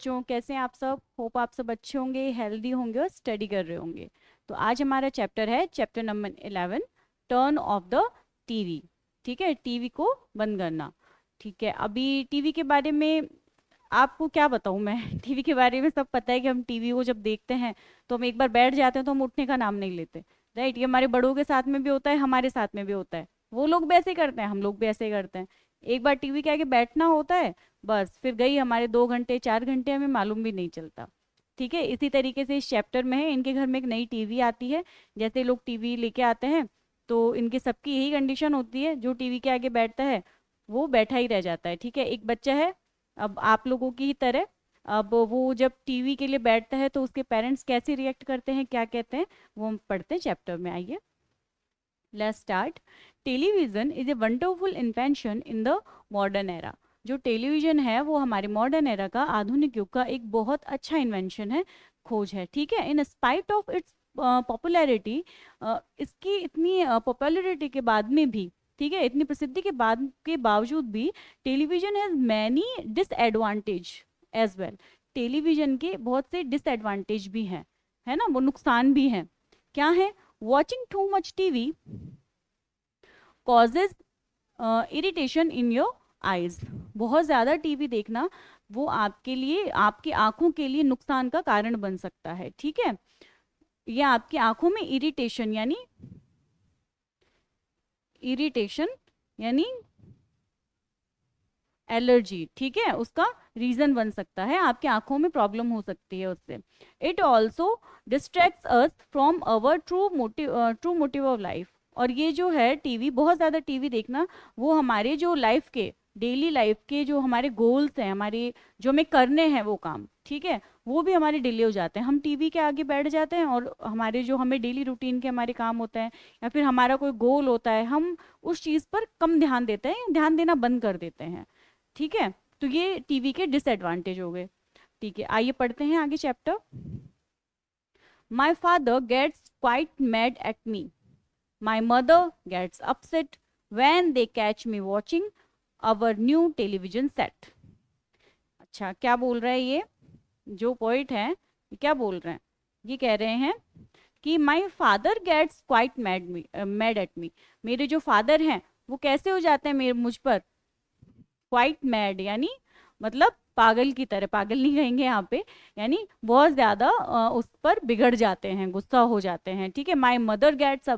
बच्चों, कैसे हैं आप सब? होप आप सब अच्छे होंगे, हेल्दी होंगे और स्टडी कर रहे होंगे। तो आज हमारा चैप्टर है chapter number 11, turn off the TV. ठीक है, टीवी को बंद करना। ठीक है, अभी टीवी के बारे में आपको क्या बताऊं मैं टीवी के बारे में सब पता है कि हम टीवी को जब देखते हैं तो हम एक बार बैठ जाते हैं तो हम उठने का नाम नहीं लेते। राइट, ये हमारे बड़ों के साथ में भी होता है, हमारे साथ में भी होता है। वो लोग भी ऐसे करते हैं, हम लोग भी ऐसे ही करते हैं। एक बार टीवी के आगे बैठना होता है, बस फिर गई हमारे 2 घंटे 4 घंटे, हमें मालूम भी नहीं चलता। ठीक है, इसी तरीके से इस चैप्टर में है, इनके घर में एक नई टीवी आती है। जैसे लोग टीवी लेके आते हैं तो इनके सबकी यही कंडीशन होती है, जो टीवी के आगे बैठता है वो बैठा ही रह जाता है। ठीक है, एक बच्चा है अब आप लोगों की ही तरह, अब वो जब टीवी के लिए बैठता है तो उसके पेरेंट्स कैसे रिएक्ट करते हैं, क्या कहते हैं, वो हम पढ़ते हैं चैप्टर में। आइए, let's start. Television is a wonderful invention in the modern era. जो टेलीविजन है वो हमारे मॉडर्न एरा का, आधुनिक युग का एक बहुत अच्छा इन्वेंशन है, खोज है। ठीक है, in spite of its popularity, इसकी इतनी पॉपुलैरिटी के बाद में भी, ठीक है, इतनी प्रसिद्धि के बावजूद भी television has many disadvantage as well. Television के बहुत से डिसएडवांटेज भी हैं, है ना, वो नुकसान भी हैं। क्या है? Watching too much TV causes irritation in your eyes. बहुत ज़्यादा टीवी देखना वो आपके लिए, आपकी आंखों के लिए नुकसान का कारण बन सकता है। ठीक है, या आपकी आंखों में इरिटेशन यानी एलर्जी, ठीक है, उसका रीजन बन सकता है, आपकी आंखों में प्रॉब्लम हो सकती है उससे। It also distracts us from our true motive of life. और ये जो है टीवी, बहुत ज़्यादा टीवी देखना, वो हमारे जो लाइफ के, डेली लाइफ के जो हमारे गोल्स हैं, हमारे जो हमें करने हैं वो काम, ठीक है, वो भी हमारे डिले हो जाते हैं। हम टीवी के आगे बैठ जाते हैं और हमारे जो हमें डेली रूटीन के हमारे काम होते हैं या फिर हमारा कोई गोल होता है, हम उस चीज़ पर कम ध्यान देते हैं, ध्यान देना बंद कर देते हैं। ठीक है, तो ये टीवी के डिसएडवांटेज हो गए। ठीक है, आइए पढ़ते हैं आगे chapter. My father gets quite mad at me. My mother gets upset when they catch me watching our new television set. अच्छा, क्या बोल रहा है ये जो पोइट है, ये क्या बोल रहे हैं? ये कह रहे हैं कि my father gets quite mad at me. मेरे जो फादर हैं वो कैसे हो जाते हैं मेरे मुझ पर? क्वाइट मैड यानी मतलब पागल की तरह, पागल नहीं कहेंगे यहाँ पे, यानी बहुत ज्यादा उस पर बिगड़ जाते हैं, गुस्सा हो जाते हैं। ठीक है, माई मदर गेट्स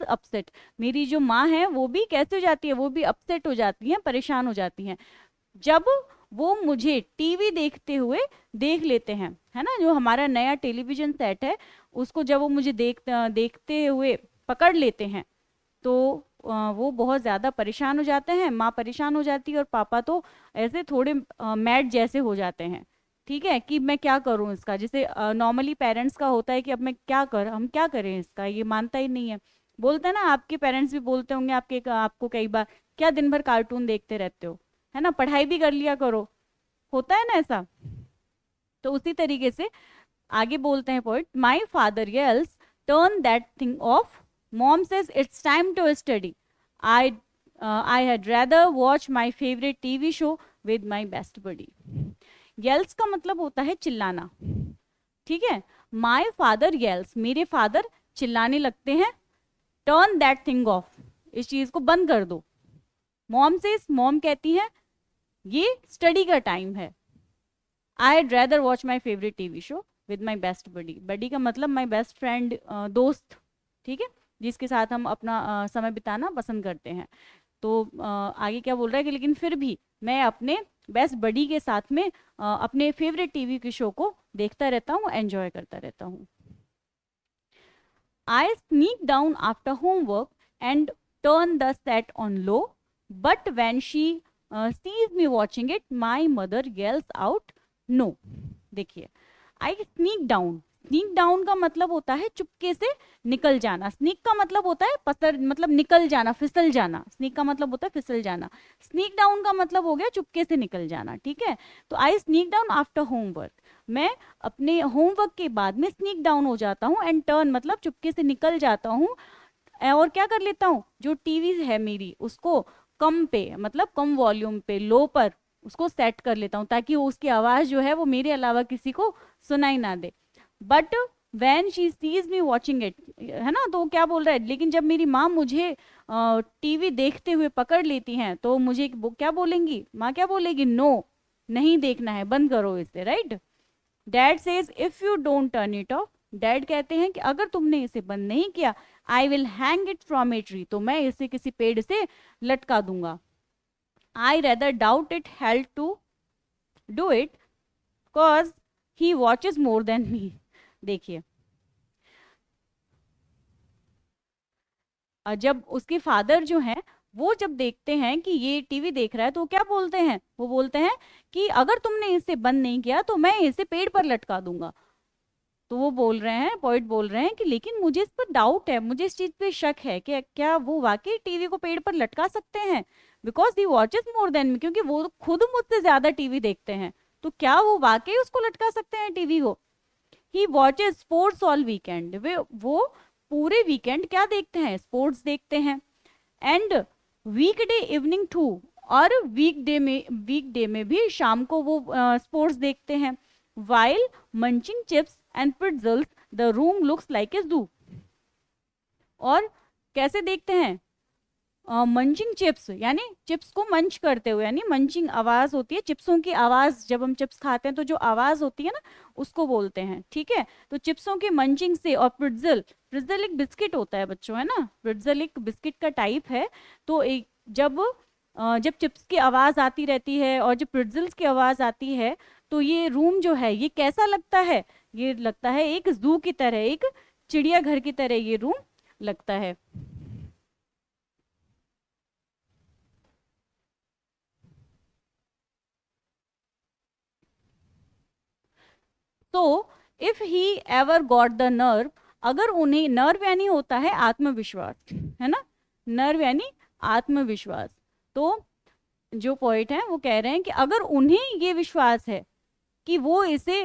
अपसेट। मेरी जो माँ है वो भी कैसे हो जाती है? वो भी अपसेट हो जाती हैं, परेशान हो जाती हैं जब वो मुझे टीवी देखते हुए देख लेते हैं, है ना। जो हमारा नया टेलीविजन सेट है उसको जब वो मुझे देखते हुए पकड़ लेते हैं तो वो बहुत ज़्यादा परेशान हो जाते हैं, माँ परेशान हो जाती है और पापा तो ऐसे थोड़े मैड जैसे हो जाते हैं। ठीक है, कि मैं क्या करूँ इसका, जैसे नॉर्मली पेरेंट्स का होता है कि अब मैं हम क्या करें इसका, ये मानता ही नहीं है। बोलते हैं ना, आपके पेरेंट्स भी बोलते होंगे आपको कई बार, क्या दिन भर कार्टून देखते रहते हो, है ना, पढ़ाई भी कर लिया करो, होता है ना ऐसा। तो उसी तरीके से आगे बोलते हैं poet, my father yells turn that thing off. Mom says it's time to study. I I had rather watch my favourite TV show with my best buddy. Yells का मतलब होता है चिल्लाना। ठीक है, माई फादर येल्स, मेरे फादर चिल्लाने लगते हैं। टर्न दैट थिंग ऑफ, इस चीज को बंद कर दो। मॉम सेज, मॉम कहती है ये स्टडी का टाइम है। I had rather watch my favourite TV show with my best buddy. Buddy का मतलब माई बेस्ट फ्रेंड, दोस्त, ठीक है, जिसके साथ हम अपना समय बिताना पसंद करते हैं। तो आगे क्या बोल रहा है कि लेकिन फिर भी मैं अपने बेस्ट बडी के साथ में अपने फेवरेट टीवी के शो को देखता रहता हूँ, एंजॉय करता रहता हूँ। I sneak down after homework and turn the set on low, but when she sees me watching it my mother yells out no. देखिए, I sneak down, sneak down का मतलब होता है चुपके से निकल जाना। स्नीक का मतलब होता है मतलब निकल जाना, फिसल जाना। स्नीक का मतलब होता है फिसल जाना। स्नीक डाउन का मतलब हो गया चुपके से निकल जाना। ठीक है, तो आई स्नीक डाउन आफ्टर होमवर्क, मैं अपने होमवर्क के बाद में स्नीक डाउन हो जाता हूँ। एंड टर्न मतलब चुपके से निकल जाता हूँ, और क्या कर लेता हूँ, जो टीवी है मेरी उसको कम पे, मतलब कम वॉल्यूम पे, लो पर उसको सेट कर लेता हूँ ताकि उसकी आवाज़ जो है वो मेरे अलावा किसी को सुनाई ना दे। But when she sees me watching it, है ना, तो वो क्या बोल रहा है, लेकिन जब मेरी माँ मुझे टीवी देखते हुए पकड़ लेती हैं तो मुझे वो क्या बोलेंगी, माँ क्या बोलेगी, नो, नहीं देखना है, बंद करो इसे, right. Dad says if you don't turn it off, dad कहते हैं कि अगर तुमने इसे बंद नहीं किया, I will hang it from a tree, तो मैं इसे किसी पेड़ से लटका दूंगा। I rather doubt it help to do it cause he watches more than me. देखिए, जब उसके फादर जो हैं वो जब देखते हैं कि ये टीवी देख रहा है तो वो क्या बोलते हैं, वो बोलते हैं कि अगर तुमने इसे बंद नहीं किया तो मैं इसे पेड़ पर लटका दूंगा। तो वो बोल रहे हैं, पॉइंट बोल रहे हैं कि लेकिन मुझे इस पर डाउट है, मुझे इस चीज पे शक है कि क्या वो वाकई टीवी को पेड़ पर लटका सकते हैं, because he watches more than मी, क्योंकि वो खुद मुझसे ज्यादा टीवी देखते हैं, तो क्या वो वाकई उसको लटका सकते हैं टीवी को। ही वॉचेस स्पोर्ट्स ऑल वीकेंड, वे वो पूरे वीकेंड क्या देखते हैं, स्पोर्ट्स देखते हैं। एंड वीकडे इवनिंग टू, और वीकडे में भी शाम को वो स्पोर्ट्स देखते हैं। While munching chips and pretzels the room looks like a zoo, और कैसे देखते हैं, मंचिंग चिप्स यानी चिप्स को मंच करते हुए, यानी मंचिंग आवाज होती है, चिप्सों की आवाज, जब हम चिप्स खाते हैं तो जो आवाज होती है ना उसको बोलते हैं, ठीक है। तो चिप्सों की मंचिंग से, और प्रिट्जल, प्रिट्जल एक बिस्किट होता है बच्चों, है ना, प्रिट्जल एक बिस्किट का टाइप है। तो एक जब चिप्स की आवाज आती रहती है और जब प्रिट्जल्स की आवाज आती है तो ये रूम जो है ये कैसा लगता है, ये लगता है एक जू की तरह, एक चिड़ियाघर की तरह ये रूम लगता है। तो if he ever got the nerve, अगर उन्हें, नर्व यानी होता है आत्मविश्वास, है ना, नर्व यानी आत्मविश्वास। तो जो पॉइंट है वो कह रहे हैं कि अगर उन्हें ये विश्वास है कि वो इसे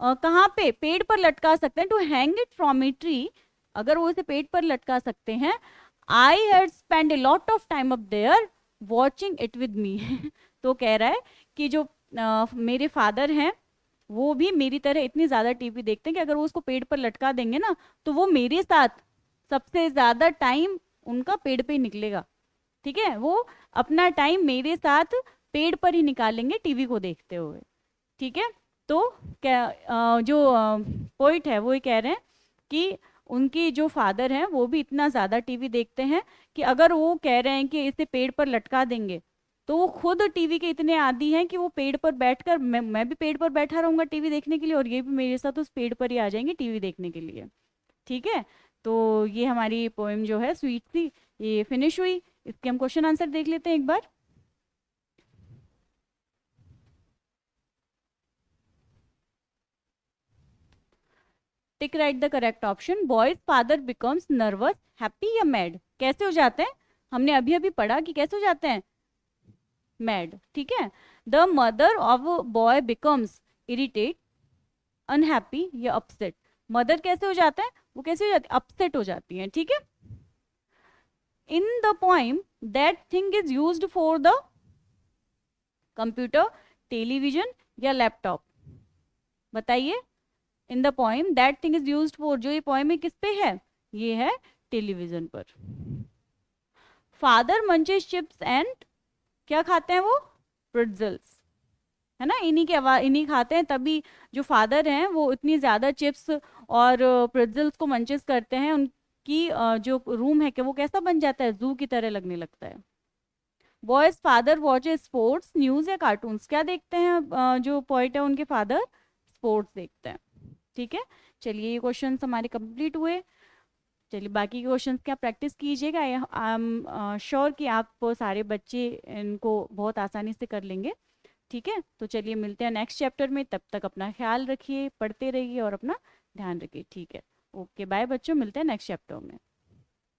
कहाँ पे, पेड़ पर लटका सकते हैं, to hang it from a tree, अगर वो इसे पेड़ पर लटका सकते हैं, I had spend a lot of time up there watching it with me. तो कह रहा है कि जो मेरे फादर हैं वो भी मेरी तरह इतनी ज्यादा टीवी देखते हैं कि अगर वो उसको पेड़ पर लटका देंगे ना तो वो मेरे साथ सबसे ज्यादा टाइम उनका पेड़ पे ही निकलेगा, ठीक है, वो अपना टाइम मेरे साथ पेड़ पर ही निकालेंगे टीवी को देखते हुए, ठीक है। तो क्या जो पॉइंट है वो ये कह रहे हैं कि उनकी जो फादर हैं वो भी इतना ज़्यादा टीवी देखते हैं कि अगर वो कह रहे हैं कि इसे पेड़ पर लटका देंगे तो वो खुद टीवी के इतने आदी हैं कि वो पेड़ पर बैठकर, मैं भी पेड़ पर बैठा रहूंगा टीवी देखने के लिए, और ये भी मेरे साथ उस पेड़ पर ही आ जाएंगे टीवी देखने के लिए, ठीक है। तो ये हमारी पोएम जो है स्वीट सी, ये फिनिश हुई। इसके हम क्वेश्चन आंसर देख लेते हैं एक बार। Tick right the correct option. Boy's father becomes nervous, happy या मैड, कैसे हो जाते हैं, हमने अभी अभी पढ़ा कि कैसे हो जाते हैं, मैड, ठीक है। The mother of boy becomes irritate, unhappy या अपसेट, मदर कैसे हो जाता है, वो कैसे हो जाती है, अपसेट हो जाती है, ठीक है। In the poem that thing is used for the computer, television या लैपटॉप, बताइए। In the poem that thing is used for, जो ये पोइम है किस पे है, ये है टेलीविजन पर। फादर मंचेस चिप्स एंड, क्या खाते हैं वो, प्रिट्जल्स, है ना, इन्हीं के आवाज, इन्हीं खाते हैं, तभी जो फादर हैं वो इतनी ज्यादा चिप्स और प्रिट्जल्स को मंचेस करते हैं, उनकी जो रूम है कि वो कैसा बन जाता है, जू की तरह लगने लगता है। Boys father watches sports, news या कार्टून्स, क्या देखते हैं जो पॉइंट है उनके फादर, स्पोर्ट्स देखते हैं, ठीक है। चलिए ये क्वेश्चन हमारे कंप्लीट हुए। चलिए बाकी के क्वेश्चंस की आप प्रैक्टिस कीजिएगा, आई एम श्योर कि आप सारे बच्चे इनको बहुत आसानी से कर लेंगे, ठीक है। तो चलिए मिलते हैं नेक्स्ट चैप्टर में, तब तक अपना ख्याल रखिए, पढ़ते रहिए और अपना ध्यान रखिए, ठीक है। ओके बाय बच्चों, मिलते हैं नेक्स्ट चैप्टर में।